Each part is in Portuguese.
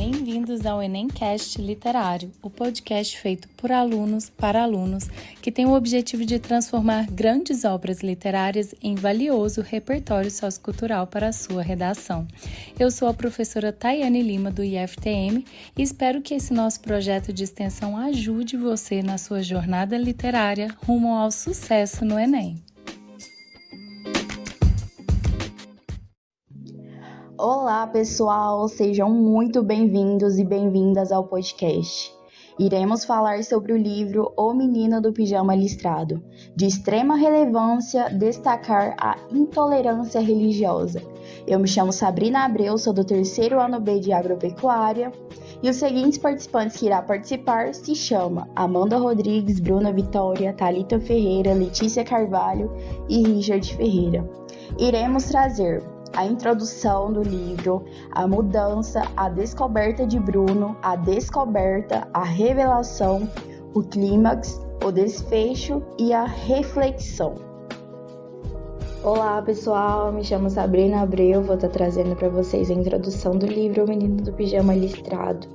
Bem-vindos ao Enemcast Literário, o podcast feito por alunos para alunos que tem o objetivo de transformar grandes obras literárias em valioso repertório sociocultural para a sua redação. Eu sou a professora Tayane Lima, do IFTM, e espero que esse nosso projeto de extensão ajude você na sua jornada literária rumo ao sucesso no Enem. Olá, pessoal! Sejam muito bem-vindos e bem-vindas ao podcast. Iremos falar sobre o livro O Menino do Pijama Listrado. De extrema relevância, destacar a intolerância religiosa. Eu me chamo Sabrina Abreu, sou do terceiro ano B de Agropecuária, e os seguintes participantes que irá participar se chamam Amanda Rodrigues, Bruna Vitória, Thalita Ferreira, Letícia Carvalho e Richard Ferreira. Iremos trazer a introdução do livro, a mudança, a descoberta de Bruno, a descoberta, a revelação, o clímax, o desfecho e a reflexão. Olá, pessoal, me chamo Sabrina Abreu, vou estar trazendo para vocês a introdução do livro O Menino do Pijama Listrado.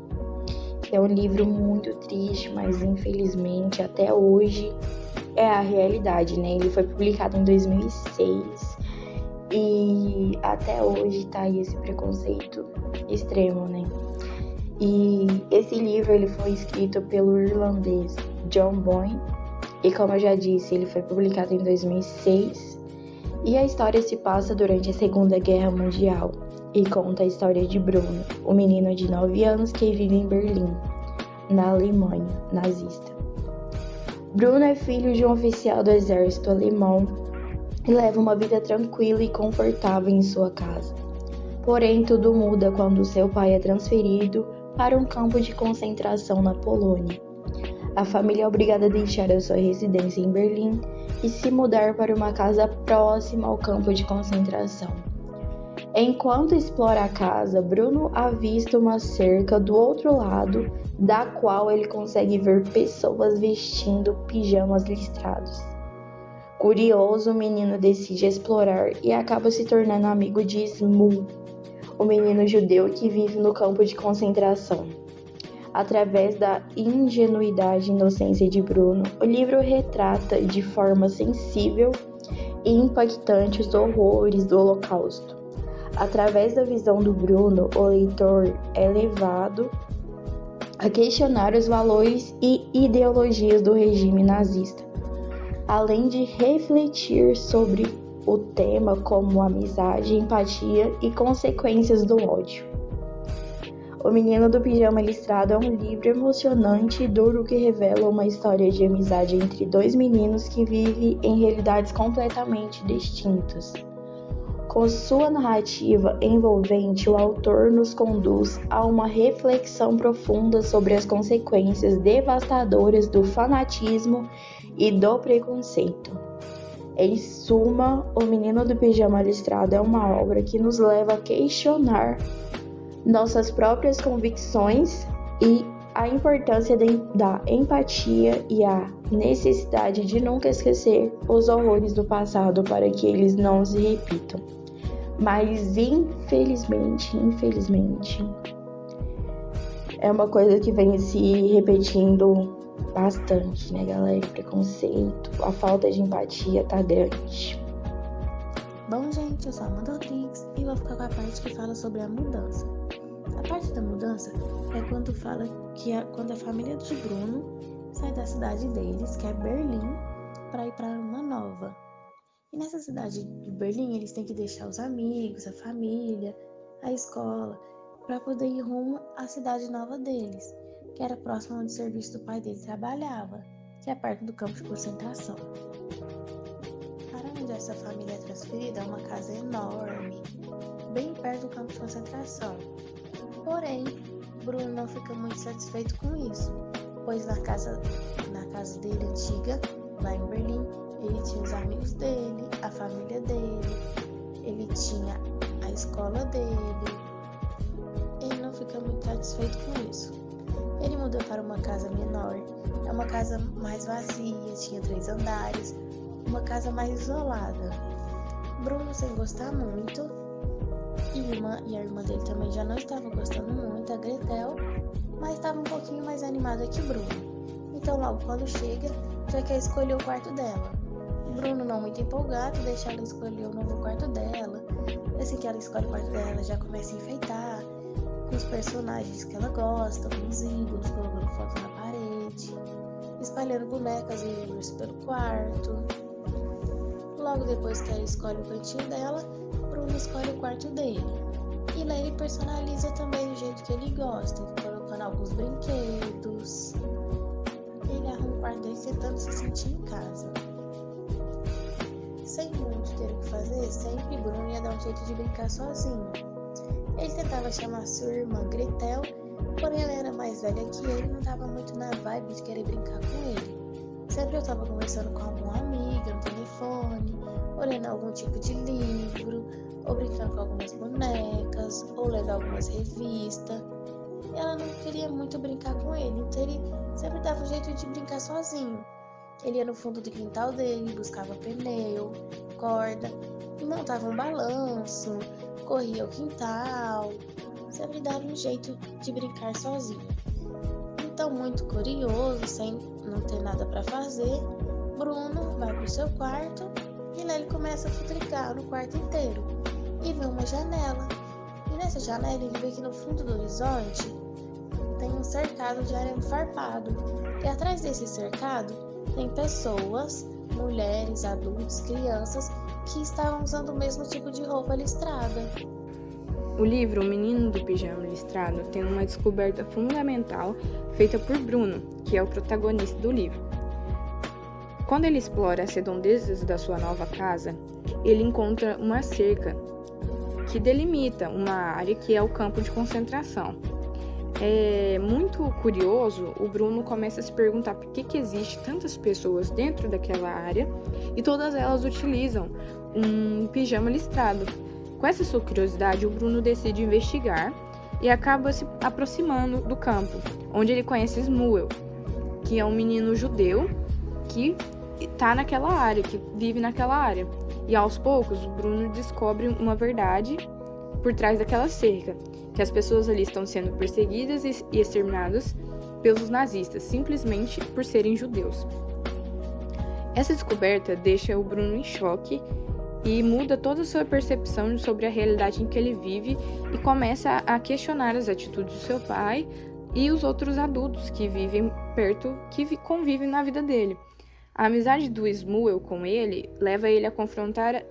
É um livro muito triste, mas infelizmente até hoje é a realidade, né? Ele foi publicado em 2006. E até hoje tá aí esse preconceito extremo, né? E esse livro ele foi escrito pelo irlandês John Boyne. E como eu já disse, ele foi publicado em 2006. E a história se passa durante a Segunda Guerra Mundial. E conta a história de Bruno, um menino de 9 anos que vive em Berlim, na Alemanha nazista. Bruno é filho de um oficial do exército alemão e leva uma vida tranquila e confortável em sua casa. Porém, tudo muda quando seu pai é transferido para um campo de concentração na Polônia. A família é obrigada a deixar a sua residência em Berlim e se mudar para uma casa próxima ao campo de concentração. Enquanto explora a casa, Bruno avista uma cerca do outro lado, da qual ele consegue ver pessoas vestindo pijamas listrados. Curioso, o menino decide explorar e acaba se tornando amigo de Smu, o menino judeu que vive no campo de concentração. Através da ingenuidade e inocência de Bruno, o livro retrata de forma sensível e impactante os horrores do Holocausto. Através da visão do Bruno, o leitor é levado a questionar os valores e ideologias do regime nazista, além de refletir sobre o tema como amizade, empatia e consequências do ódio. O Menino do Pijama Listrado é um livro emocionante e duro que revela uma história de amizade entre dois meninos que vivem em realidades completamente distintas. Com sua narrativa envolvente, o autor nos conduz a uma reflexão profunda sobre as consequências devastadoras do fanatismo e do preconceito. Em suma, O Menino do Pijama Listrado é uma obra que nos leva a questionar nossas próprias convicções e a importância da empatia e a necessidade de nunca esquecer os horrores do passado para que eles não se repitam. Mas infelizmente, é uma coisa que vem se repetindo bastante, né, galera? Preconceito, a falta de empatia tá grande. Bom, gente, eu sou a Amanda Rodrigues e vou ficar com a parte que fala sobre a mudança. A parte da mudança é quando fala que quando a família de Bruno sai da cidade deles, que é Berlim, para ir para uma nova. E nessa cidade de Berlim, eles têm que deixar os amigos, a família, a escola, para poder ir rumo à cidade nova deles, que era próximo onde o serviço do pai dele trabalhava, que é perto do campo de concentração. Para onde essa família é transferida é uma casa enorme, bem perto do campo de concentração. Porém, Bruno não fica muito satisfeito com isso, pois na casa dele antiga, lá em Berlim, ele tinha os amigos dele, a família dele, ele tinha a escola dele. Ele não fica muito satisfeito com isso. Ele mudou para uma casa menor, é uma casa mais vazia, tinha 3 andares, uma casa mais isolada. Bruno, sem gostar muito, e a irmã dele também já não estava gostando muito, a Gretel, mas estava um pouquinho mais animada que Bruno. Então logo quando chega, já quer escolher o quarto dela. Bruno, não muito empolgado, deixa ela escolher o novo quarto dela. Assim que ela escolhe o quarto dela, ela já começa a enfeitar com os personagens que ela gosta, com os ídolos, colocando foto na parede, espalhando bonecas e livros pelo quarto. Logo depois que ela escolhe o cantinho dela, Bruno escolhe o quarto dele. E lá ele personaliza também do jeito que ele gosta, colocando alguns brinquedos. Ele arruma o quarto dele tentando se sentir em casa. Sem muito ter o que fazer, sempre Bruno ia dar um jeito de brincar sozinho. Ele tentava chamar sua irmã Gretel, porém ela era mais velha que ele e não estava muito na vibe de querer brincar com ele. Sempre eu estava conversando com alguma amiga no telefone, olhando algum tipo de livro, ou brincando com algumas bonecas, ou lendo algumas revistas. Ela não queria muito brincar com ele, então ele sempre dava um jeito de brincar sozinho. Ele ia no fundo do quintal dele, buscava pneu, corda, e montava um balanço, corria o quintal, sempre dava um jeito de brincar sozinho. Então, muito curioso, sem não ter nada para fazer, Bruno vai pro seu quarto e lá ele começa a futricar no quarto inteiro e vê uma janela. E nessa janela ele vê que no fundo do horizonte tem um cercado de arame farpado. E atrás desse cercado tem pessoas, mulheres, adultos, crianças que estavam usando o mesmo tipo de roupa listrada. O livro O Menino do Pijama Listrado tem uma descoberta fundamental feita por Bruno, que é o protagonista do livro. Quando ele explora as redondezas da sua nova casa, ele encontra uma cerca que delimita uma área que é o campo de concentração. É muito curioso, o Bruno começa a se perguntar por que existe tantas pessoas dentro daquela área e todas elas utilizam um pijama listrado. Com essa sua curiosidade, o Bruno decide investigar e acaba se aproximando do campo, onde ele conhece Smuel, que é um menino judeu que está naquela área, que vive naquela área. E aos poucos, o Bruno descobre uma verdade por trás daquela cerca, que as pessoas ali estão sendo perseguidas e exterminadas pelos nazistas, simplesmente por serem judeus. Essa descoberta deixa o Bruno em choque e muda toda a sua percepção sobre a realidade em que ele vive e começa a questionar as atitudes do seu pai e os outros adultos que vivem perto, que convivem na vida dele. A amizade do Smuel com ele leva ele a confrontar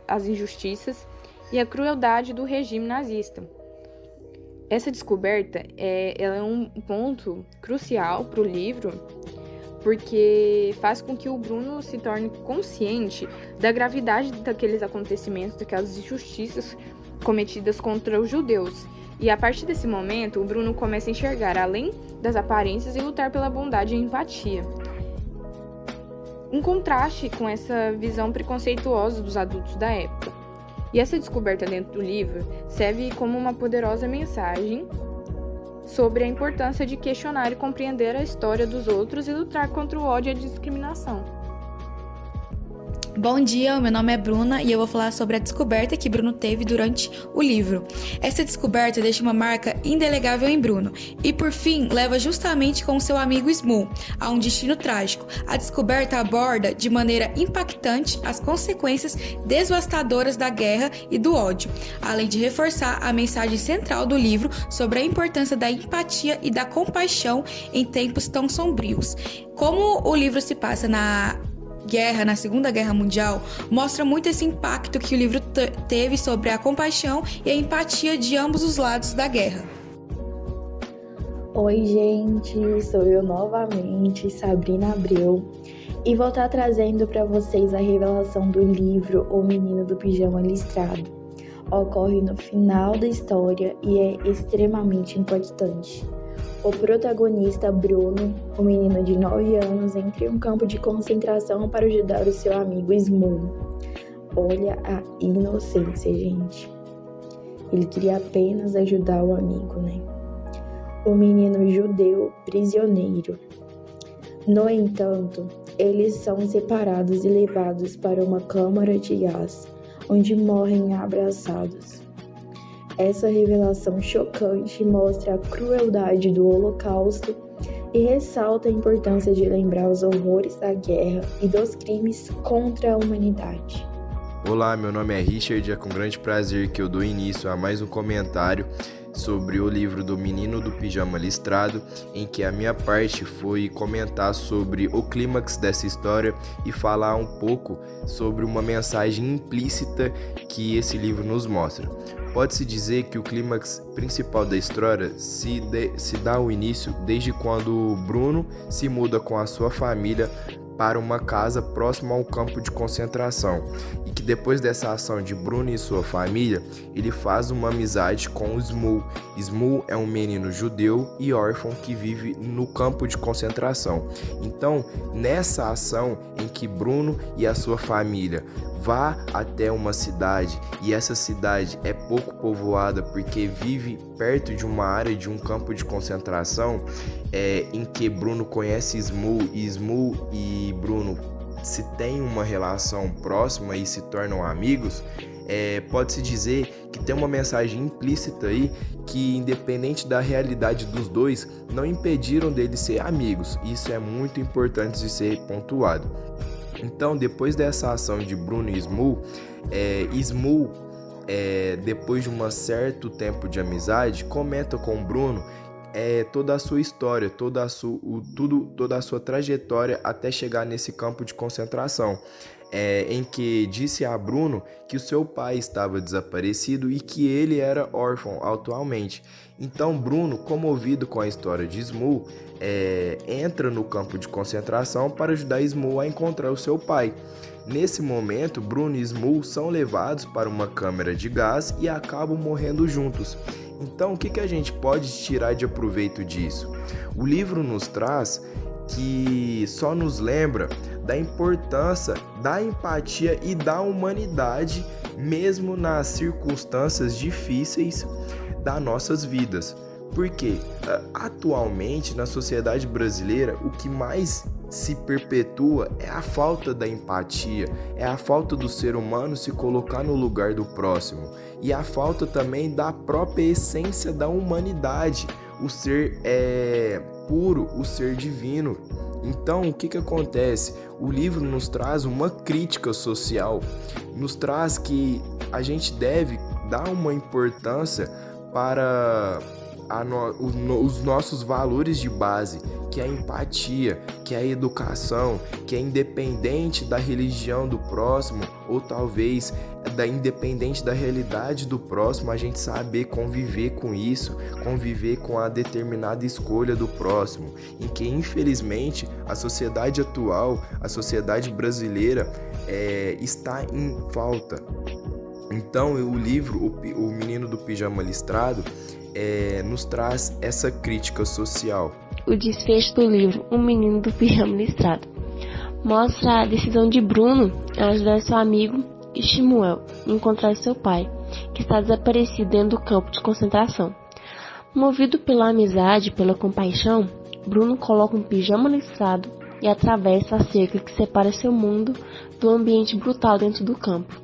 as injustiças e a crueldade do regime nazista. Essa descoberta ela é um ponto crucial para o livro, porque faz com que o Bruno se torne consciente da gravidade daqueles acontecimentos, daquelas injustiças cometidas contra os judeus. E a partir desse momento, o Bruno começa a enxergar além das aparências e lutar pela bondade e empatia. Em contraste com essa visão preconceituosa dos adultos da época. E essa descoberta dentro do livro serve como uma poderosa mensagem sobre a importância de questionar e compreender a história dos outros e lutar contra o ódio e a discriminação. Bom dia, meu nome é Bruna e eu vou falar sobre a descoberta que Bruno teve durante o livro. Essa descoberta deixa uma marca indelegável em Bruno e, por fim, leva justamente com seu amigo Smuel a um destino trágico. A descoberta aborda de maneira impactante as consequências devastadoras da guerra e do ódio, além de reforçar a mensagem central do livro sobre a importância da empatia e da compaixão em tempos tão sombrios. Como o livro se passa na Segunda Guerra Mundial, mostra muito esse impacto que o livro teve sobre a compaixão e a empatia de ambos os lados da guerra. Oi, gente, sou eu novamente, Sabrina Abreu, e vou estar trazendo para vocês a revelação do livro O Menino do Pijama Listrado. Ocorre no final da história e é extremamente importante. O protagonista, Bruno, um menino de 9 anos, entra em um campo de concentração para ajudar o seu amigo Smuel. Olha a inocência, gente. Ele queria apenas ajudar o amigo, né? O menino judeu prisioneiro. No entanto, eles são separados e levados para uma câmara de gás, onde morrem abraçados. Essa revelação chocante mostra a crueldade do Holocausto e ressalta a importância de lembrar os horrores da guerra e dos crimes contra a humanidade. Olá, meu nome é Richard e é com grande prazer que eu dou início a mais um comentário sobre o livro do Menino do Pijama Listrado, em que a minha parte foi comentar sobre o clímax dessa história e falar um pouco sobre uma mensagem implícita que esse livro nos mostra. Pode-se dizer que o clímax principal da história se dá ao início desde quando Bruno se muda com a sua família para uma casa próxima ao campo de concentração, e que depois dessa ação de Bruno e sua família, ele faz uma amizade com o Smul. Smul é um menino judeu e órfão que vive no campo de concentração. Então, nessa ação em que Bruno e a sua família vá até uma cidade, e essa cidade é pouco povoada porque vive perto de uma área de um campo de concentração, em que Bruno conhece Smul, e Smul e Bruno se têm uma relação próxima e se tornam amigos, pode-se dizer que tem uma mensagem implícita aí que, independente da realidade dos dois, não impediram deles ser amigos. Isso é muito importante de ser pontuado. Então, depois dessa ação de Bruno e Smul, depois de um certo tempo de amizade, comenta com Bruno toda a sua história, toda a sua trajetória até chegar nesse campo de concentração, em que disse a Bruno que o seu pai estava desaparecido e que ele era órfão atualmente. Então Bruno, comovido com a história de Smul, entra no campo de concentração para ajudar Smul a encontrar o seu pai. Nesse momento, Bruno e Smul são levados para uma câmara de gás e acabam morrendo juntos. Então, o que a gente pode tirar de aproveito disso? O livro nos traz que só nos lembra da importância da empatia e da humanidade, mesmo nas circunstâncias difíceis das nossas vidas. Porque atualmente na sociedade brasileira o que mais se perpetua é a falta da empatia, é a falta do ser humano se colocar no lugar do próximo, e a falta também da própria essência da humanidade, o ser puro, o ser divino. Então, o que acontece? O livro nos traz uma crítica social, nos traz que a gente deve dar uma importância para os nossos valores de base, que é a empatia, que é a educação, que é independente da religião do próximo, ou talvez independente da realidade do próximo, a gente saber conviver com isso, conviver com a determinada escolha do próximo, em que infelizmente a sociedade atual, a sociedade brasileira está em falta. Então o livro, o Menino do Pijama Listrado, nos traz essa crítica social. O desfecho do livro O Menino do Pijama Listrado mostra a decisão de Bruno em ajudar seu amigo Shmuel a encontrar seu pai, que está desaparecido dentro do campo de concentração. Movido pela amizade e pela compaixão, Bruno coloca um pijama listrado e atravessa a cerca que separa seu mundo do ambiente brutal dentro do campo.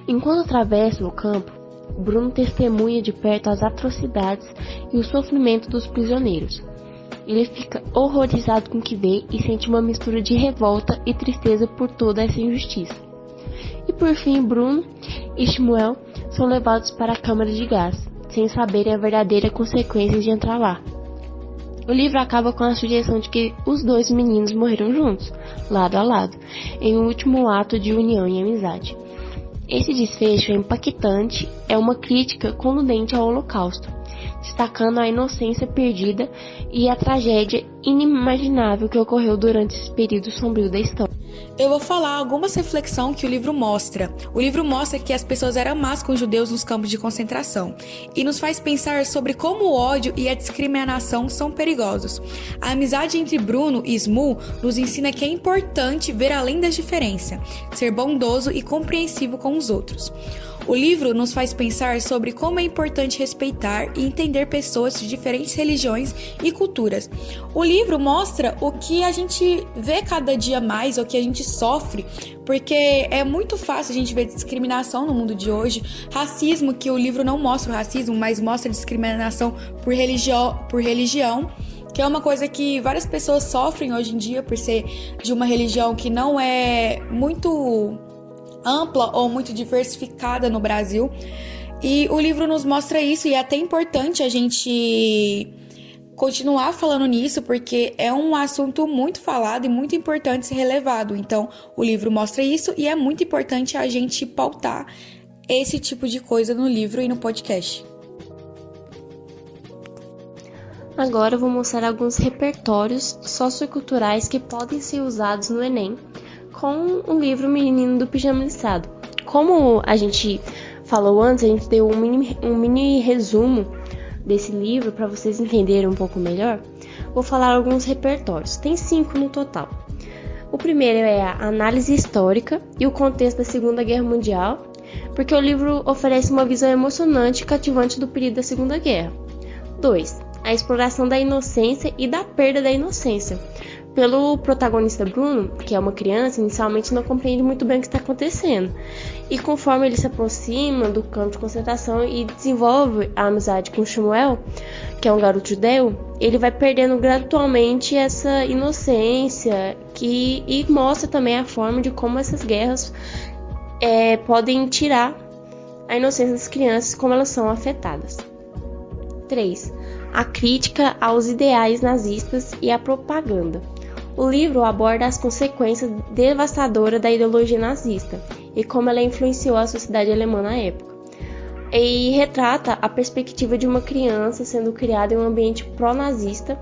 Enquanto atravessa o campo, Bruno testemunha de perto as atrocidades e o sofrimento dos prisioneiros. Ele fica horrorizado com o que vê e sente uma mistura de revolta e tristeza por toda essa injustiça. E por fim, Bruno e Shmuel são levados para a câmara de gás, sem saberem a verdadeira consequência de entrar lá. O livro acaba com a sugestão de que os dois meninos morreram juntos, lado a lado, em um último ato de união e amizade. Esse desfecho é impactante, é uma crítica contundente ao Holocausto, destacando a inocência perdida e a tragédia inimaginável que ocorreu durante esse período sombrio da história. Eu vou falar algumas reflexões que o livro mostra. O livro mostra que as pessoas eram más com os judeus nos campos de concentração e nos faz pensar sobre como o ódio e a discriminação são perigosos. A amizade entre Bruno e Smul nos ensina que é importante ver além das diferenças, ser bondoso e compreensivo com os outros. O livro nos faz pensar sobre como é importante respeitar e entender pessoas de diferentes religiões e culturas. O livro mostra o que a gente vê cada dia mais, o que a gente sofre, porque é muito fácil a gente ver discriminação no mundo de hoje, racismo, que o livro não mostra o racismo, mas mostra discriminação por religião, que é uma coisa que várias pessoas sofrem hoje em dia por ser de uma religião que não é muito ampla ou muito diversificada no Brasil. E o livro nos mostra isso, e é até importante a gente continuar falando nisso, porque é um assunto muito falado e muito importante ser relevado. Então, o livro mostra isso e é muito importante a gente pautar esse tipo de coisa no livro e no podcast. Agora eu vou mostrar alguns repertórios socioculturais que podem ser usados no Enem com o livro Menino do Pijama Listrado. Como a gente falou antes, a gente deu um mini resumo desse livro para vocês entenderem um pouco melhor. Vou falar alguns repertórios, tem 5 no total. O primeiro é a análise histórica e o contexto da Segunda Guerra Mundial, porque o livro oferece uma visão emocionante e cativante do período da Segunda Guerra. 2. A exploração da inocência e da perda da inocência. Pelo protagonista Bruno, que é uma criança, inicialmente não compreende muito bem o que está acontecendo. E conforme ele se aproxima do campo de concentração e desenvolve a amizade com Shmuel, que é um garoto judeu, ele vai perdendo gradualmente essa inocência e mostra também a forma de como essas guerras podem tirar a inocência das crianças, como elas são afetadas. 3. A crítica aos ideais nazistas e a propaganda. O livro aborda as consequências devastadoras da ideologia nazista e como ela influenciou a sociedade alemã na época. E retrata a perspectiva de uma criança sendo criada em um ambiente pró-nazista,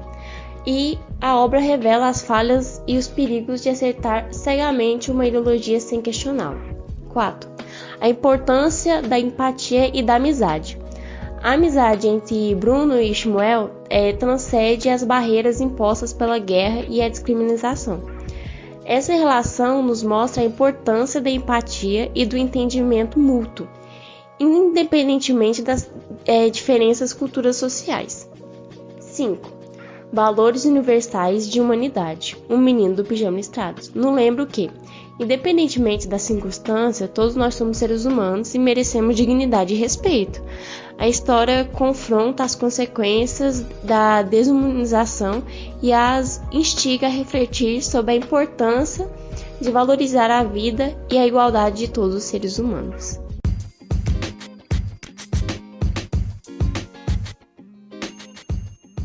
e a obra revela as falhas e os perigos de aceitar cegamente uma ideologia sem questioná-la. 4. A importância da empatia e da amizade. A amizade entre Bruno e Shmuel transcende as barreiras impostas pela guerra e a discriminação. Essa relação nos mostra a importância da empatia e do entendimento mútuo, independentemente das diferenças culturais sociais. 5. Valores universais de humanidade. Um menino do pijama listrado. Não lembro que, independentemente da circunstância, todos nós somos seres humanos e merecemos dignidade e respeito. A história confronta as consequências da desumanização e as instiga a refletir sobre a importância de valorizar a vida e a igualdade de todos os seres humanos.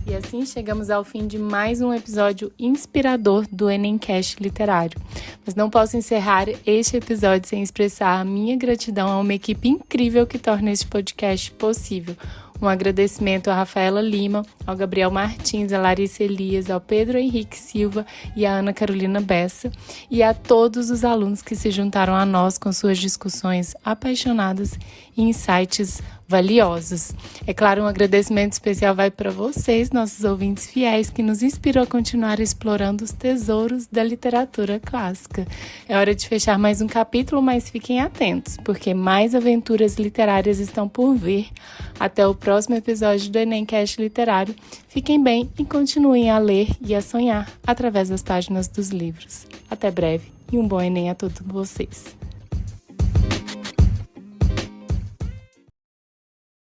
E assim chegamos ao fim de mais um episódio inspirador do Enemcast Literário. Mas não posso encerrar este episódio sem expressar a minha gratidão a uma equipe incrível que torna este podcast possível. Um agradecimento a Rafaela Lima, ao Gabriel Martins, a Larissa Elias, ao Pedro Henrique Silva e a Ana Carolina Bessa, e a todos os alunos que se juntaram a nós com suas discussões apaixonadas e insights valiosos. É claro, um agradecimento especial vai para vocês, nossos ouvintes fiéis, que nos inspirou a continuar explorando os tesouros da literatura clássica. É hora de fechar mais um capítulo, mas fiquem atentos, porque mais aventuras literárias estão por vir. Até o próximo episódio do Enemcast Literário. Fiquem bem e continuem a ler e a sonhar através das páginas dos livros. Até breve e um bom Enem a todos vocês.